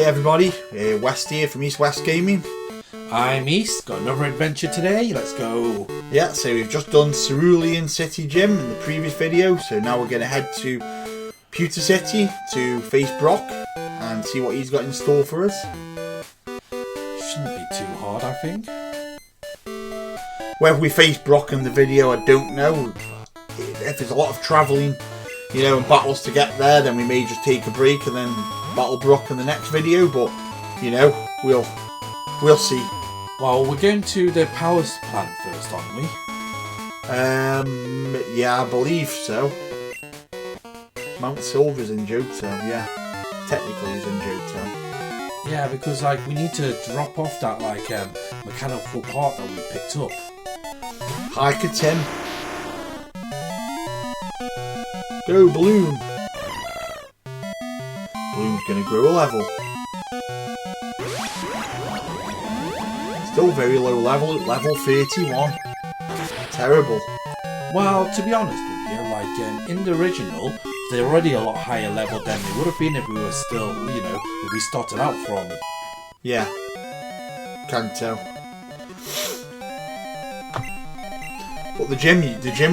everybody, West here from East West Gaming. I'm East, got another adventure today, let's go. Yeah, so we've just done Cerulean City Gym in the previous video, so now we're going to head to Pewter City to face Brock and see what he's got in store for us. Shouldn't be too hard, I think. Whether we face Brock in the video, I don't know. If there's a lot of travelling, and battles to get there, then we may just take a break and then battle Brock in the next video, but, we'll see. Well, we're going to the power plant first, aren't we? Yeah, I believe so. Mount Silver's in Johto, yeah. Technically he's in Johto. Yeah, because, we need to drop off that, mechanical part that we picked up. Hiker Tim. Go, Bloom! Bloom's gonna grow a level. Still very low level, at level 31. Terrible. Well, to be honest with you, in the original, they're already a lot higher level than they would have been if we were still, if we started out from. Yeah. Can't tell. But the gym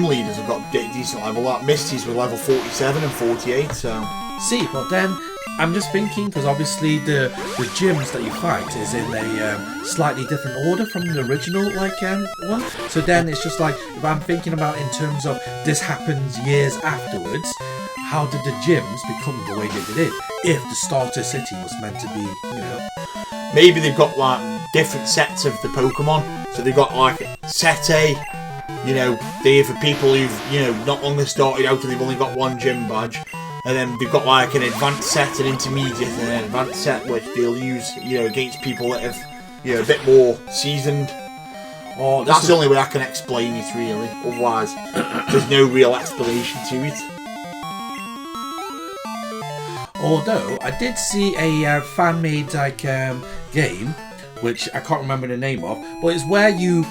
leaders have got decent level. That Misty's with level 47 and 48, so... See, but then, I'm just thinking, because obviously the gyms that you fight is in a slightly different order from the original, one. So then it's just if I'm thinking about in terms of this happens years afterwards, how did the gyms become the way they did? If the starter city was meant to be, Maybe they've got, different sets of the Pokemon. So they've got, set A... they're for people who've, not long started out and they've only got one gym badge. And then they've got, an advanced set, an intermediate, and an advanced set which they'll use, against people that have, a bit more seasoned. Oh, that's the only way I can explain it, really. Otherwise, there's no real explanation to it. Although, I did see a fan-made, game, which I can't remember the name of, but it's where you,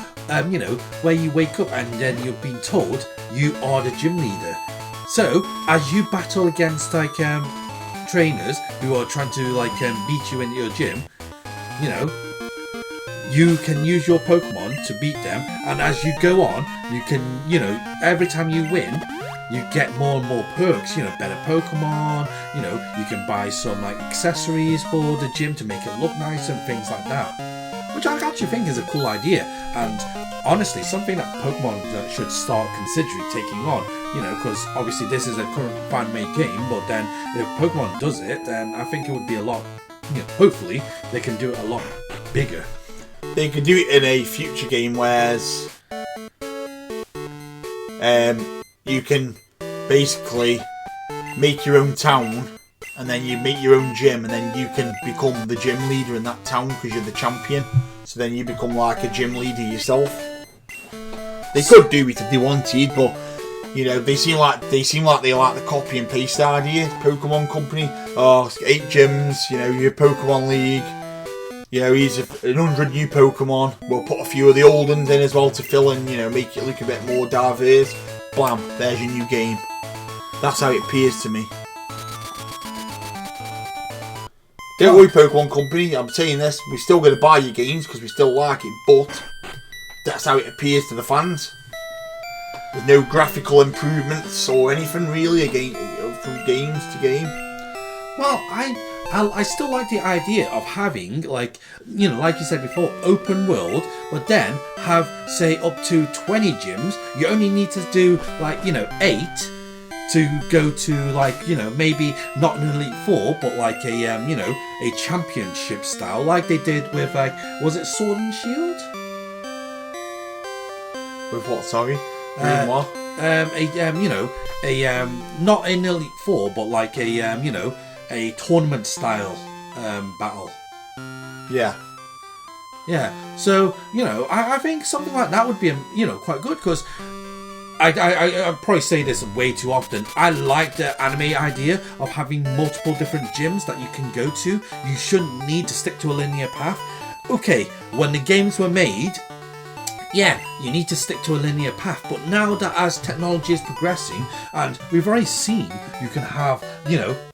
where you wake up and then you're being told you are the gym leader. So, as you battle against, trainers who are trying to, beat you in your gym, you can use your Pokemon to beat them, and as you go on, you can, every time you win, you get more and more perks, better Pokemon, you can buy some, accessories for the gym to make it look nice and things like that. Which I actually think is a cool idea, and honestly, something that Pokemon should start considering taking on, because obviously this is a current fan-made game, but then if Pokemon does it, then I think it would be a lot, hopefully they can do it a lot bigger. They could do it in a future game where you can basically make your own town, and then you make your own gym, and then you can become the gym leader in that town because you're the champion. So then you become a gym leader yourself. They could do it if they wanted, but they seem like they like the copy and paste idea. Pokemon Company, 8 gyms, your Pokemon League. Here's 100 new Pokemon. We'll put a few of the old ones in as well to fill in, make it look a bit more diverse. Blam, there's your new game. That's how it appears to me. Don't worry, Pokemon Company, I'm saying this, we're still going to buy your games because we still like it, but that's how it appears to the fans. There's no graphical improvements or anything really from games to game. Well, I still like the idea of having, like you said before, open world, but then have, say, up to 20 gyms. You only need to do, 8 to go to, maybe not an Elite Four, but a championship style, like they did with, was it Sword and Shield? With what, sorry? What? Not an Elite Four, but a tournament style battle. Yeah. Yeah. So, I think something like that would be, quite good, because I probably say this way too often. I like the anime idea of having multiple different gyms that you can go to. You shouldn't need to stick to a linear path. Okay, when the games were made, yeah, you need to stick to a linear path. But now that as technology is progressing, and we've already seen you can have,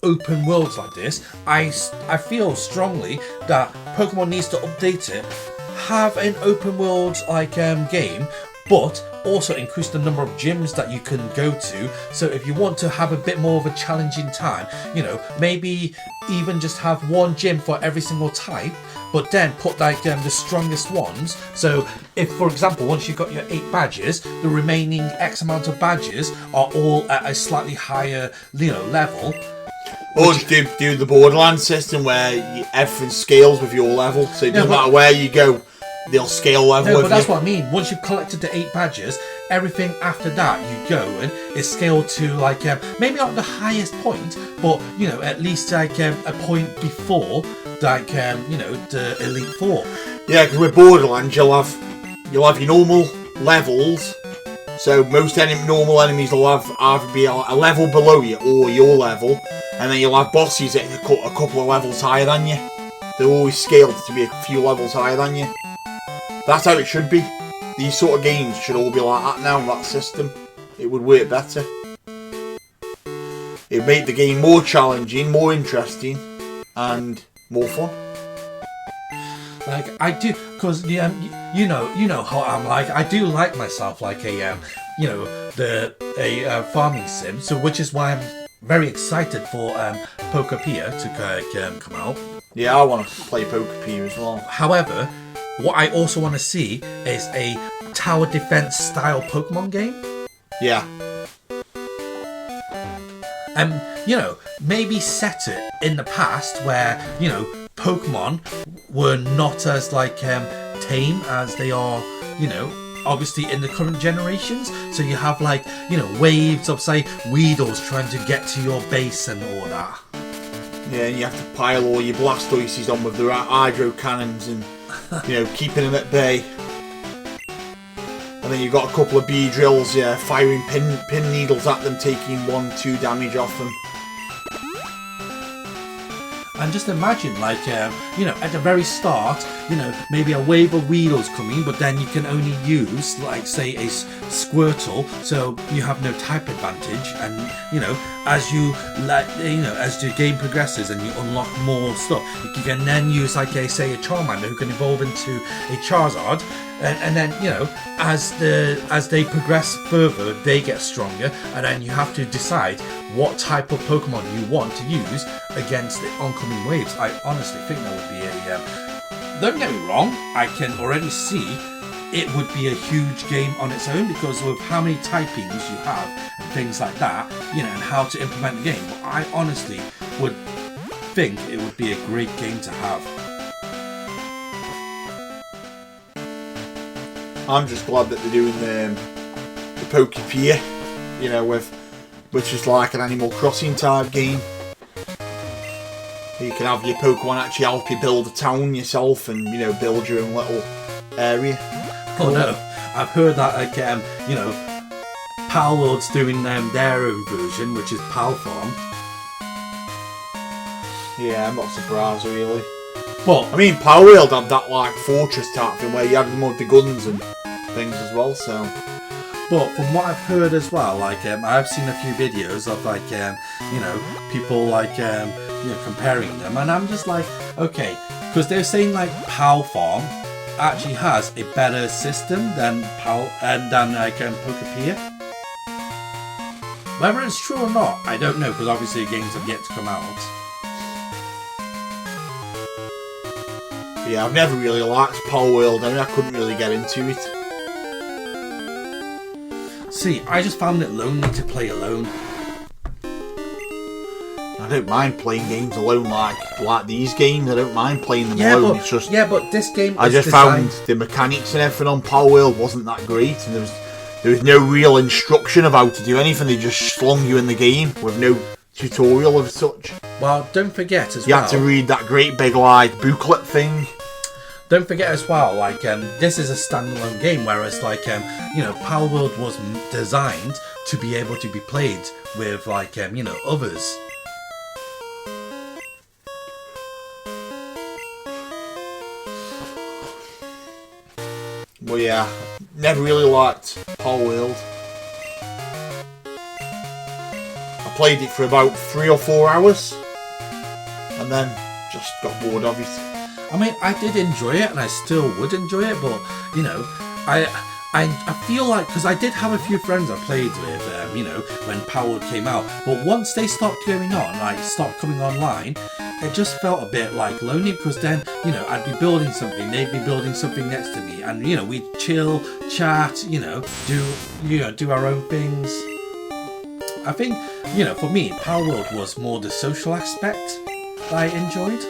open worlds like this, I feel strongly that Pokemon needs to update it, have an open world game, but also increase the number of gyms that you can go to. So if you want to have a bit more of a challenging time, maybe even just have one gym for every single type, but then put the strongest ones. So if, for example, once you've got your 8 badges, the remaining X amount of badges are all at a slightly higher, level. Or just do the Borderlands system where everything scales with your level, so it doesn't matter where you go, they'll scale level. No, but that's what I mean. Once you've collected the 8 badges, everything after that you go and it's scaled to maybe not the highest point, but at least a point before the Elite Four. Yeah, because with Borderlands you'll have your normal levels. So most normal enemies will have either be a level below you or your level, and then you'll have bosses at a couple of levels higher than you. They're always scaled to be a few levels higher than you. That's how it should be. These sort of games should all be like that now, that system. It would work better. It would make the game more challenging, more interesting, and more fun. Like I do, because you know how I'm like. I do like myself like a farming sim. So which is why I'm very excited for Pokémon to come out. Yeah, I want to play Pokémon as well. However, what I also want to see is a tower defense style Pokemon game. Yeah. Maybe set it in the past where, Pokemon were not as tame as they are, obviously in the current generations. So you have waves of say Weedles trying to get to your base and all that. Yeah, and you have to pile all your Blastoises on with the hydro cannons and keeping them at bay. And then you've got a couple of Beedrills, firing pin needles at them, taking 1-2 damage off them. And just imagine, at the very start, maybe a wave of Weedles coming, but then you can only use, say, a Squirtle, so you have no type advantage. And, as as the game progresses and you unlock more stuff, you can then use, a Charmander who can evolve into a Charizard. And then, as they progress further, they get stronger, and then you have to decide what type of Pokemon you want to use against the oncoming waves. I honestly think that would be don't get me wrong, I can already see it would be a huge game on its own because of how many typings you have and things like that, and how to implement the game. But I honestly would think it would be a great game to have. I'm just glad that they're doing the Pokepedia, which is like an Animal Crossing type game. You can have your Pokemon actually help you build a town yourself and build your own little area. Oh no, I've heard that Pal World's doing their own version, which is Pal Farm. Yeah, I'm not surprised really. But I mean, Power World had that fortress type thing where you had them with the guns and things as well. So, but from what I've heard as well, I've seen a few videos of people comparing them, and I'm just okay, because they're saying Pal Farm actually has a better system than Pokepedia. Whether it's true or not, I don't know, because obviously the games have yet to come out. Yeah, I've never really liked Power World. I couldn't really get into it. See, I just found it lonely to play alone. I don't mind playing games alone like these games. I don't mind playing them alone. It's just but this game. I just found the mechanics and everything on Power World wasn't that great, and there was no real instruction of how to do anything. They just slung you in the game with no tutorial of such. Well, don't forget as you had to read that great big booklet thing. Don't forget as well, this is a standalone game, whereas Power World was designed to be able to be played with others. Well, yeah, never really liked Power World. I played it for about 3 or 4 hours, and then just got bored of it. I mean, I did enjoy it, and I still would enjoy it, but you know, I feel like, because I did have a few friends I played with, you know, when Power came out, but once they stopped going on, like stopped coming online, it just felt a bit like lonely, because then, you know, I'd be building something, they'd be building something next to me, and you know, we'd chill, chat, you know, do our own things. I think, you know, for me, Power World was more the social aspect that I enjoyed.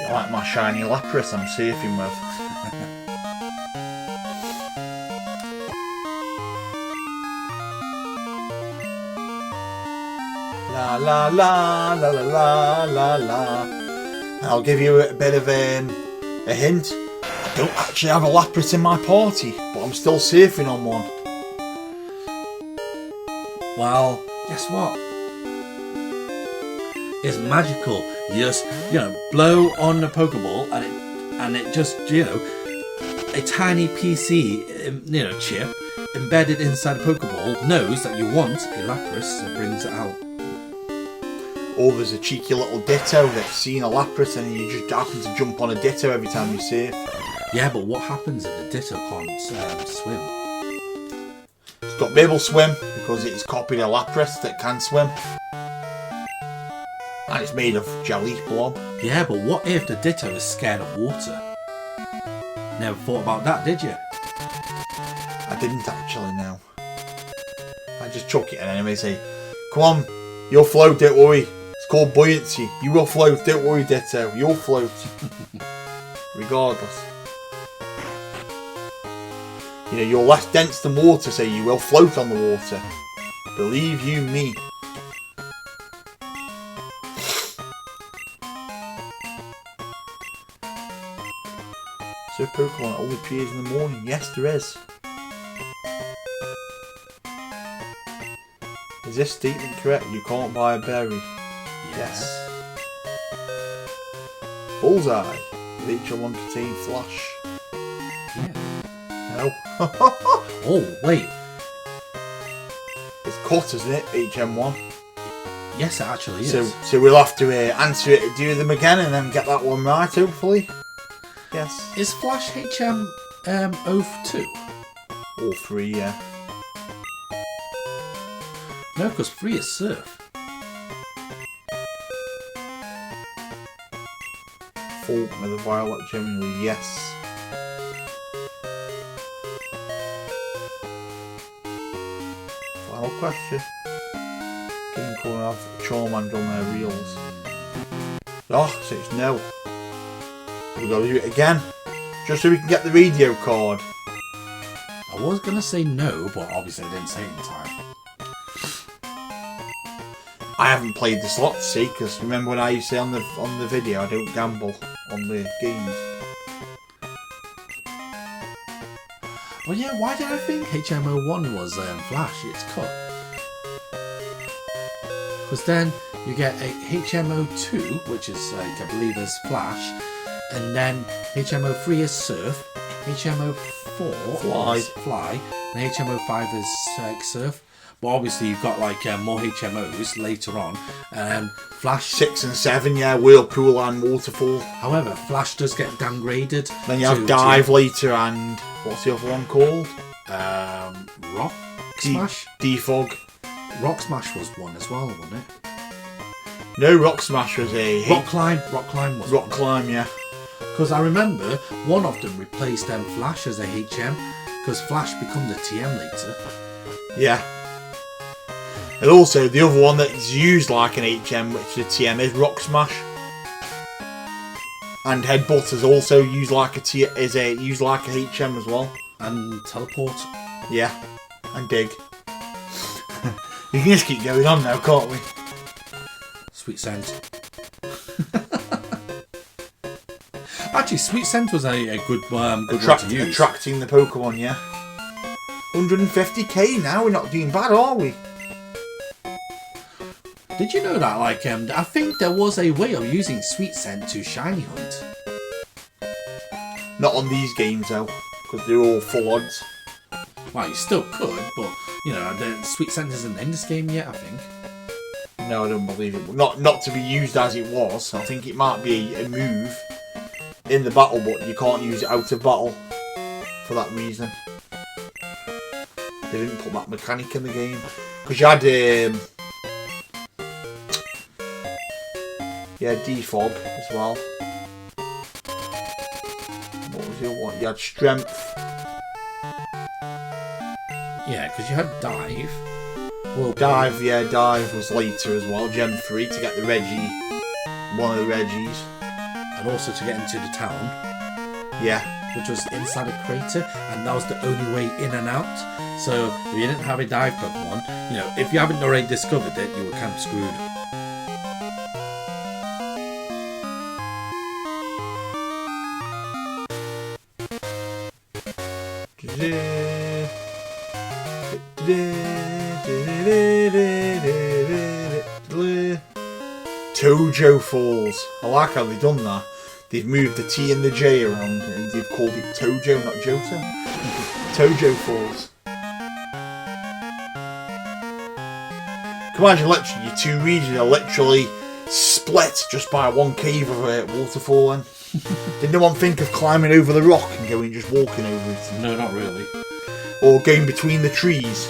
I like my shiny Lapras I'm surfing with. La la la la la la la. I'll give you a bit of a hint. I don't actually have a Lapras in my party, but I'm still surfing on one. Well, guess what? It's magical. You just, you know, blow on the Pokeball and it just, you know, a tiny PC, you know, chip embedded inside the Pokeball knows that you want a Lapras and brings it out. Or there's a cheeky little Ditto that's seen a Lapras and you just happen to jump on a Ditto every time you surf. Yeah, but what happens if the Ditto can't swim? It's got Bibble Swim because it's copied a Lapras that can swim. And it's made of jelly blob. Yeah, but what if the Ditto is scared of water? Never thought about that, did you? I didn't actually, no. I just chuck it in anyway, say, come on, you'll float, don't worry. It's called buoyancy. You will float, don't worry, Ditto. You'll float. Regardless. You know, you're less dense than water, so you will float on the water. Believe you me. So Pokemon only appears in the morning. Yes, there is. Is this statement correct? You can't buy a berry. Yes. Bullseye. Nature one contain flash. Yeah. No. Oh, wait. It's cut, isn't it? HM1. Yes, it actually is. So we'll have to answer it, do them again, and then get that one right, hopefully. Yes. Is Flash HM 02? All 3, yeah. No, because 3 is Surf. Fault with the Violet generally, yes. Final question. Game calling off Charmander on their reels. Oh, so it's no. So we've got to do it again. Just so we can get the radio card. I was going to say no, but obviously I didn't say it in time. I haven't played the slots, see, because remember when I used to say on the video, I don't gamble on the games. Well, yeah, why did I think HM01 was Flash? It's cut. Because then you get a HM02, which is, I believe, is Flash, and then HM03 is Surf, HM04 is Fly, and HM05 is Surf. But obviously you've got like more HMOs later on. Flash 6 and 7, yeah, Whirlpool and Waterfall. However, Flash does get downgraded. Then you have Dive later and what's the other one called? Rock Smash. Defog. Rock Smash was one as well, wasn't it? No, Rock Smash was a Rock Climb. Rock Climb was. Rock Climb, yeah. Because I remember one of them replaced Flash as a HM, because Flash becomes a TM later. Yeah. And also, the other one that's used like an HM, which is a TM, is Rock Smash. And Headbutt is also used like a HM as well. And Teleport. Yeah. And Dig. You can just keep going on now, can't we? Sweet Scent. Actually, Sweet Scent was a good one to use. Attracting the Pokemon, yeah. 150k now, we're not doing bad, are we? Did you know that, like, I think there was a way of using sweet scent to shiny hunt? Not on these games though, because they're all full odds. Well, you still could, but, you know, the sweet scent isn't in this game yet, I think. No, I don't believe it. Not to be used as it was. I think it might be a move in the battle, but you can't use it out of battle for that reason. They didn't put that mechanic in the game. Because you had defog as well. What was the other one? You had strength. Yeah, because you had dive. Well, Dive was later as well. Gem 3 to get the Reggie, one of the Reggies. And also to get into the town. Yeah. Which was inside a crater, and that was the only way in and out. So if you didn't have a dive Pokemon, you know, if you haven't already discovered it, you were kind of screwed. Tojo Falls. I like how they've done that. They've moved the T and the J around and they've called it Tojo, not Johto. Tojo Falls. Can you imagine literally your two regions are literally split just by one cave of a waterfall then? Did no one think of climbing over the rock and going just walking over it? No, not really. Or going between the trees?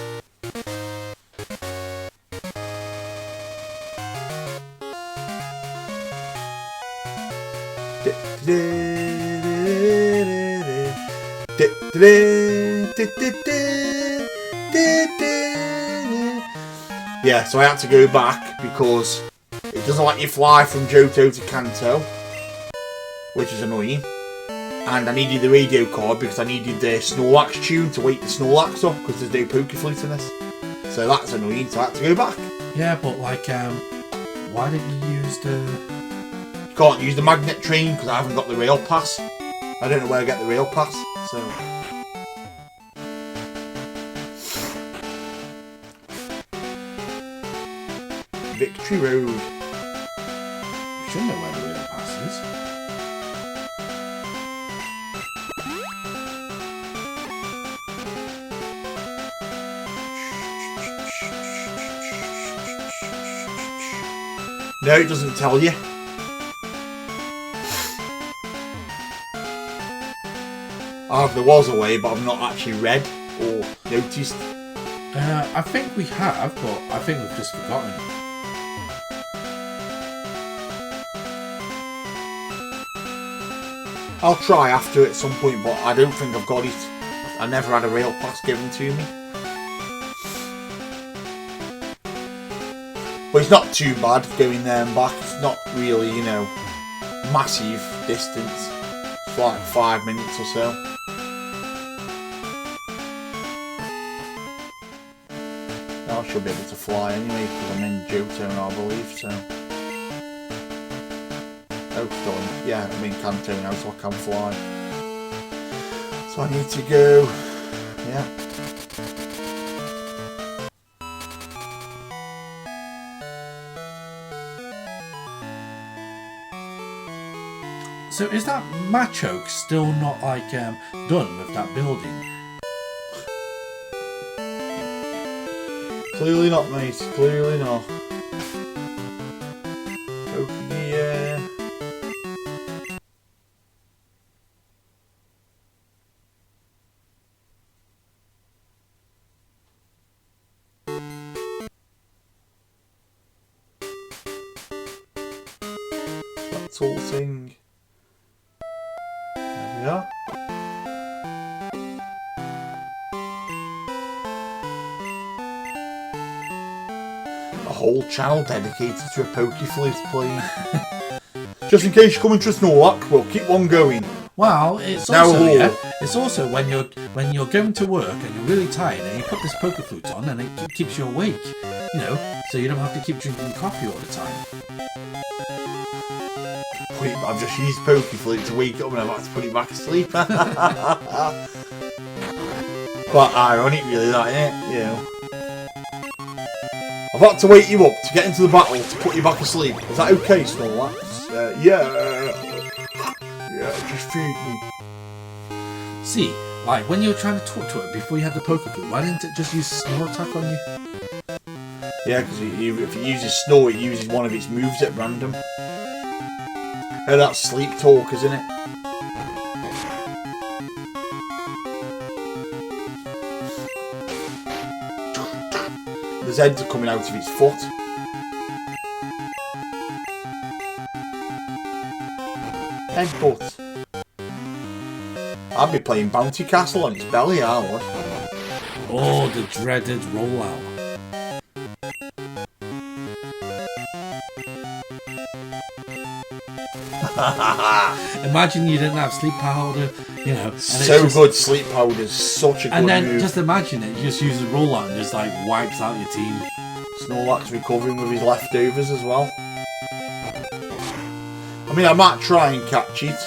Yeah, so I had to go back because it doesn't let you fly from Johto to Kanto, which is annoying. And I needed the radio card because I needed the Snorlax tune to wake the Snorlax up because there's no Pokéflute in this. So that's annoying, so I had to go back. Yeah, but like, why didn't you use the... You can't use the magnet train because I haven't got the rail pass. I don't know where I get the rail pass, so... Victory Road. You should know where the rail pass is. No, it doesn't tell you. There was a way, but I've not actually read or noticed. I think we have, but I think we've just forgotten. I'll try after at some point, but I don't think I've got it. I never had a rail pass given to me. But it's not too bad going there and back. It's not really, you know, massive distance. It's like 5 minutes or so. I should be able to fly anyway because I'm in Johto now, I believe, so. Oh, done. Yeah, I'm in Kanto now, so I can fly. So I need to go. Yeah. So is that Machoke still not like done with that building? Clearly not, mate. Clearly not. Okay, yeah. That's all thing. There we are. A whole channel dedicated to a Pokéflute playing. Just in case you're coming to a Snorlax, we'll keep one going. Well, it's Now also all. it's also when you're going to work and you're really tired and you put this Pokéflute on and it keeps you awake, you know, so you don't have to keep drinking coffee all the time. I've just used Pokéflute to wake up and I've had to put it back to sleep. Quite ironic really, that, isn't it? You know. I've had to wake you up to get into the battle to put you back asleep. Is that okay, Snorlax? Yeah. Yeah, just feed me. See, like when you were trying to talk to it before you had the Pokeball, why didn't it just use Snore Attack on you? Yeah, because if it uses Snore, it uses one of its moves at random. Oh, that's Sleep Talk, isn't it? The Zeds are coming out of its foot. Headbutt. I'd be playing Bounty Castle on its belly, I would. Oh, the dreaded rollout. Imagine you didn't have sleep powder, you know. And so just, good, sleep powder's such a good And then move. just imagine it, you just use a rollout and just like wipes out your team. Snorlax recovering with his leftovers as well. I mean, I might try and catch it.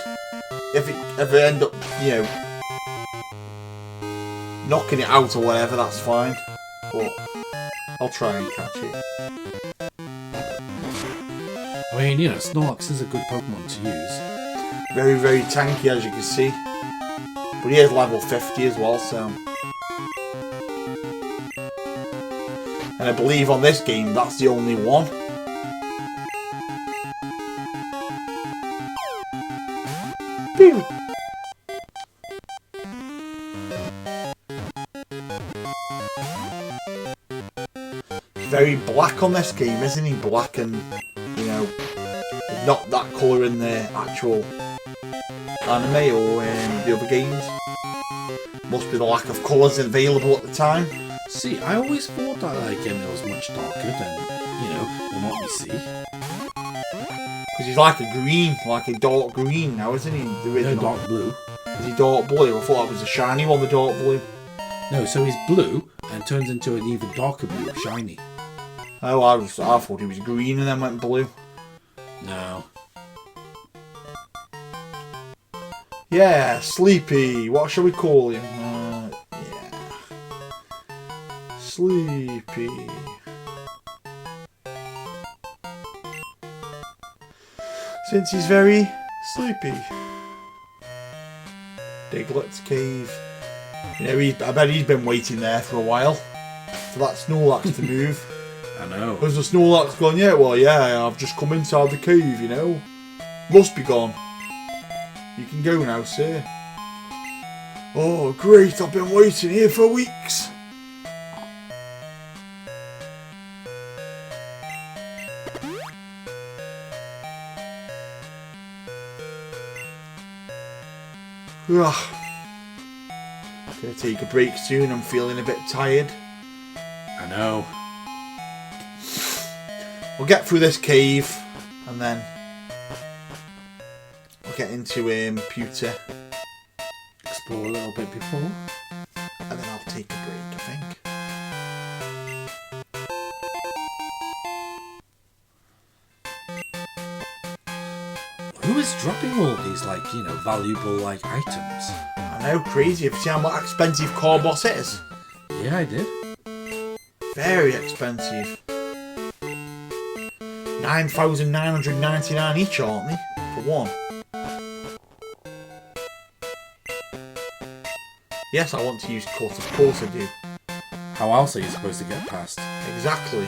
If it end up, you know, knocking it out or whatever, that's fine. But I'll try and catch it. I mean, you know, Snorlax is a good Pokemon to use. Very, very tanky, as you can see. But he is level 50 as well, so... And I believe on this game, that's the only one. Pew! He's very black on this game, isn't he? Black and, you know, not that colour in the actual anime or the other games. Must be the lack of colours available at the time. See, I always thought that like, it was much darker than, you know, than what we see. Because he's like a green, like a dark green now, isn't he? The original. No, dark blue. Is he dark blue? I thought that was a shiny one, the dark blue. No, so he's blue and turns into an even darker blue, shiny. Oh, I thought he was green and then went blue. No. Yeah, Sleepy. What shall we call him? Yeah. Sleepy. Since he's very sleepy. Diglett's cave. You know, I bet he's been waiting there for a while for that Snorlax to move. I know. Has the Snorlax gone yet? Well, yeah, I've just come inside the cave, you know. Must be gone. You can go now, sir. Oh, great, I've been waiting here for weeks. Ugh. Gonna take a break soon, I'm feeling a bit tired. I know. We'll get through this cave and then we'll get into Pewter. Explore a little bit before. And then I'll take a break, I think. Who is dropping all these, like, you know, valuable, like, items? I know, crazy. Have you seen how expensive car boss it is? Yeah, I did. Very expensive. 9,999 each, aren't they? For one. Yes, I want to use cut. Of course I do. How else are you supposed to get past? Exactly.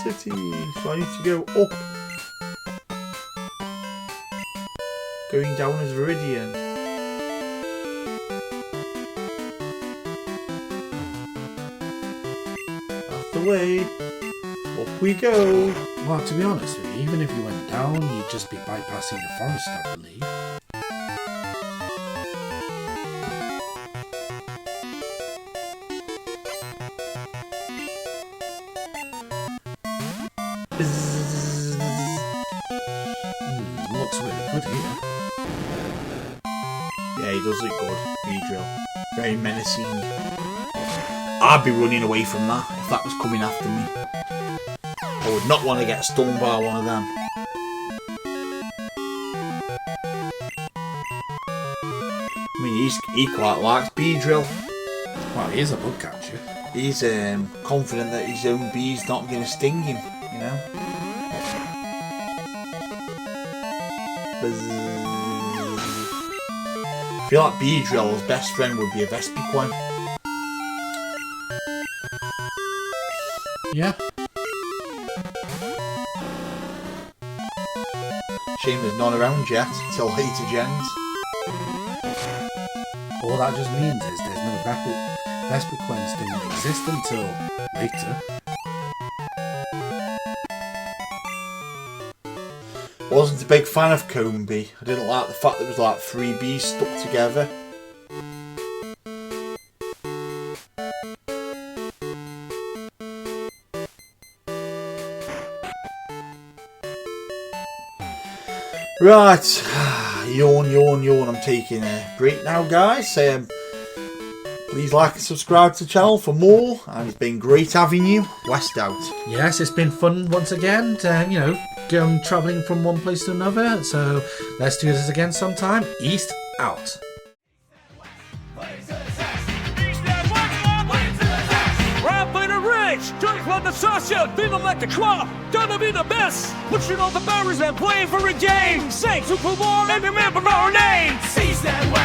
City, so I need to go up. Going down is Viridian. That's the way. Up we go. Well, to be honest with you, even if you went down, you'd just be bypassing the forest, I believe. Looks really good here. Yeah, he does look good. Beedrill. Very menacing. I'd be running away from that if that was coming after me. I would not want to get stung by one of them. I mean, he quite likes Beedrill. Well, he is a bug catcher. He's confident that his own bee's not going to sting him, you know. I feel like Beedrill's best friend would be a Vespiquen. Yeah. Shame there's none around yet till later gens. All that just means is there's no Vespiquens didn't exist until later. Wasn't a big fan of Combee. I didn't like the fact that it was like 3 bees stuck together. Right, yawn, yawn, yawn. I'm taking a break now, guys. Please like and subscribe to the channel for more. And it's been great having you. West out. Yes, it's been fun once again to, go travelling from one place to another. So let's do this again sometime. East out. Drink like the Sasha, feeling like the club, gonna be the best. Pushing all the barriers and playing for a game. Say Super Bowl and remember our name. Seize that way.